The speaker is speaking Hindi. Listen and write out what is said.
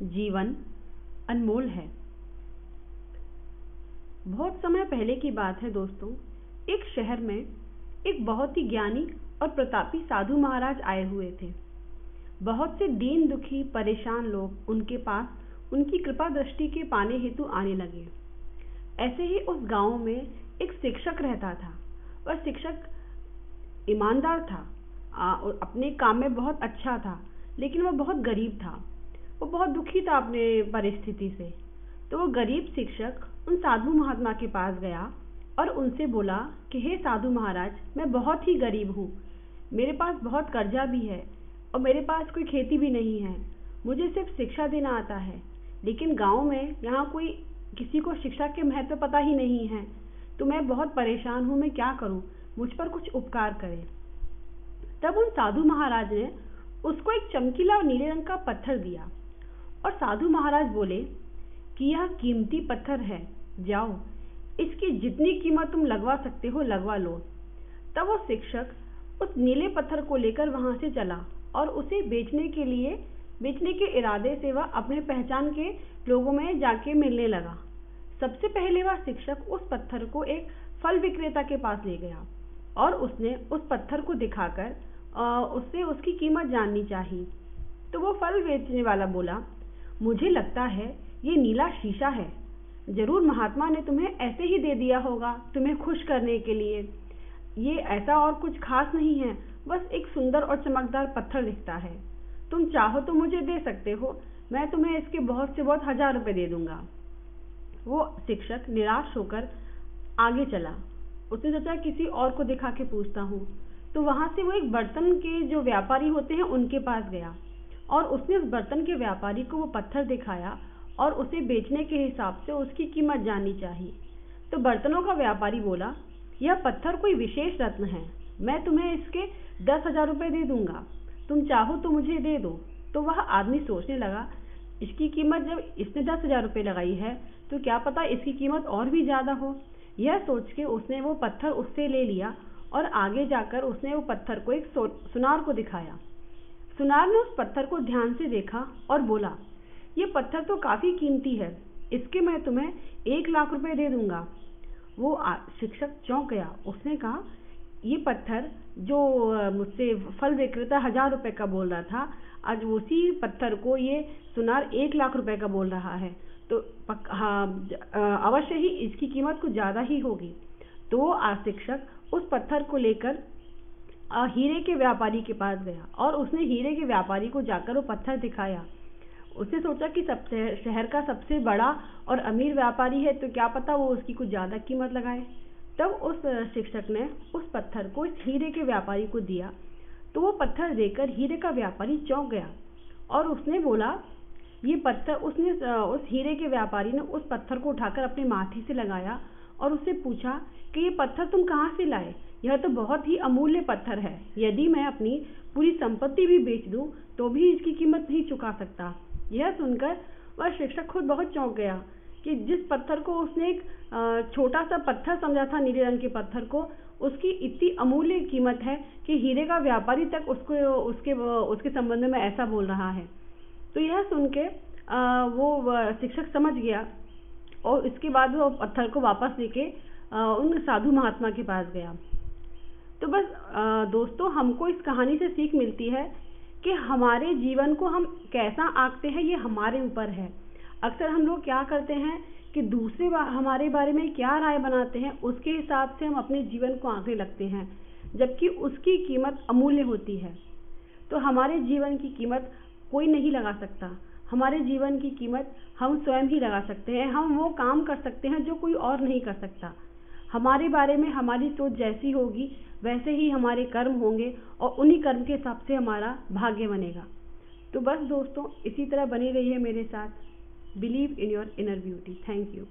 जीवन अनमोल है। बहुत समय पहले की बात है दोस्तों, एक शहर में एक बहुत ही ज्ञानी और प्रतापी साधु महाराज आए हुए थे। बहुत से दीन दुखी परेशान लोग उनके पास उनकी कृपा दृष्टि के पाने हेतु आने लगे। ऐसे ही उस गांव में एक शिक्षक रहता था। वह शिक्षक ईमानदार था और अपने काम में बहुत अच्छा था, लेकिन वह बहुत गरीब था। वो बहुत दुखी था अपने परिस्थिति से। तो वो गरीब शिक्षक उन साधु महात्मा के पास गया और उनसे बोला कि हे साधु महाराज, मैं बहुत ही गरीब हूँ, मेरे पास बहुत कर्जा भी है और मेरे पास कोई खेती भी नहीं है। मुझे सिर्फ शिक्षा देना आता है, लेकिन गांव में यहाँ कोई किसी को शिक्षा के महत्व पता ही नहीं है। तो मैं बहुत परेशान हूँ, मैं क्या करूँ, मुझ पर कुछ उपकार करें। तब उन साधु महाराज ने उसको एक चमकीला और नीले रंग का पत्थर दिया और साधु महाराज बोले कि यह कीमती पत्थर है, जाओ इसकी जितनी कीमत तुम लगवा सकते हो लगवा लो। तब वो शिक्षक उस नीले पत्थर को लेकर वहां से चला और उसे बेचने के इरादे से वह अपने पहचान के लोगों में जाके मिलने लगा। सबसे पहले वह शिक्षक उस पत्थर को एक फल विक्रेता के पास ले गया और उसने उस पत्थर को दिखाकर उससे उसकी कीमत जाननी चाहिए। तो वो फल बेचने वाला बोला, मुझे लगता है ये नीला शीशा है, जरूर महात्मा ने तुम्हें ऐसे ही दे दिया होगा तुम्हें खुश करने के लिए। ये ऐसा और कुछ खास नहीं है, बस एक सुंदर और चमकदार पत्थर दिखता है। तुम चाहो तो मुझे दे सकते हो, मैं तुम्हें इसके बहुत से बहुत 1000 रुपए दे दूंगा। वो शिक्षक निराश होकर आगे चला। उसने सोचा किसी और को दिखा के पूछता हूँ। तो वहां से वो एक बर्तन के जो व्यापारी होते हैं उनके पास गया और उसने उस बर्तन के व्यापारी को वो पत्थर दिखाया और उसे बेचने के हिसाब से उसकी कीमत जाननी चाहिए। तो बर्तनों का व्यापारी बोला, यह पत्थर कोई विशेष रत्न है, मैं तुम्हें इसके 10,000 रुपए दे दूंगा, तुम चाहो तो मुझे दे दो। तो वह आदमी सोचने लगा, इसकी कीमत जब इसने 10,000 रुपए लगाई है तो क्या पता इसकी कीमत और भी ज्यादा हो। यह सोच के उसने वो पत्थर उससे ले लिया और आगे जाकर उसने वो पत्थर को एक सुनार को दिखाया। सुनार ने उस पत्थर को ध्यान से देखा और बोला, ये पत्थर तो काफी कीमती है, इसके मैं तुम्हें 1,00,000 रुपए दे दूंगा। वो शिक्षक चौंक गया। उसने कहा, ये पत्थर जो मुझसे फल विक्रेता 1000 रुपए का बोल रहा था, आज उसी पत्थर को ये सुनार 1,00,000 रुपए का बोल रहा है, तो अवश्य ही इसकी कीमत कुछ ज्यादा ही होगी। तो वो शिक्षक उस पत्थर को लेकर हीरे के व्यापारी के पास गया और उसने हीरे के व्यापारी को जाकर वो पत्थर दिखाया। उसने सोचा कि शहर का सबसे बड़ा और अमीर व्यापारी है, तो क्या पता वो उसकी कुछ ज्यादा कीमत लगाए। तब उस शिक्षक ने उस पत्थर को इस हीरे के व्यापारी को दिया। तो वो पत्थर देकर हीरे का व्यापारी चौंक गया और उसने बोला, ये पत्थर उस हीरे के व्यापारी ने उस पत्थर को उठाकर अपने माथे से लगाया और उससे पूछा कि ये पत्थर तुम कहाँ से लाए, यह तो बहुत ही अमूल्य पत्थर है, यदि मैं अपनी पूरी संपत्ति भी बेच दूं तो भी इसकी कीमत नहीं चुका सकता। यह सुनकर वह शिक्षक खुद बहुत चौंक गया कि जिस पत्थर को उसने एक छोटा सा पत्थर समझा था, नीले रंग के पत्थर को, उसकी इतनी अमूल्य कीमत है कि हीरे का व्यापारी तक उसके संबंध में ऐसा बोल रहा है। तो यह सुन के वो शिक्षक समझ गया और इसके बाद वो पत्थर को वापस लेके उन साधु महात्मा के पास गया। तो बस दोस्तों, हमको इस कहानी से सीख मिलती है कि हमारे जीवन को हम कैसा आंकते हैं ये हमारे ऊपर है। अक्सर हम लोग क्या करते हैं कि दूसरे हमारे बारे में क्या राय बनाते हैं उसके हिसाब से हम अपने जीवन को आंकने लगते हैं, जबकि उसकी कीमत अमूल्य होती है। तो हमारे जीवन की कीमत कोई नहीं लगा सकता, हमारे जीवन की कीमत हम स्वयं ही लगा सकते हैं। हम वो काम कर सकते हैं जो कोई और नहीं कर सकता। हमारे बारे में हमारी सोच जैसी होगी वैसे ही हमारे कर्म होंगे और उन्हीं कर्म के हिसाब से हमारा भाग्य बनेगा। तो बस दोस्तों, इसी तरह बने रहिए मेरे साथ। Believe in your inner beauty. Thank you.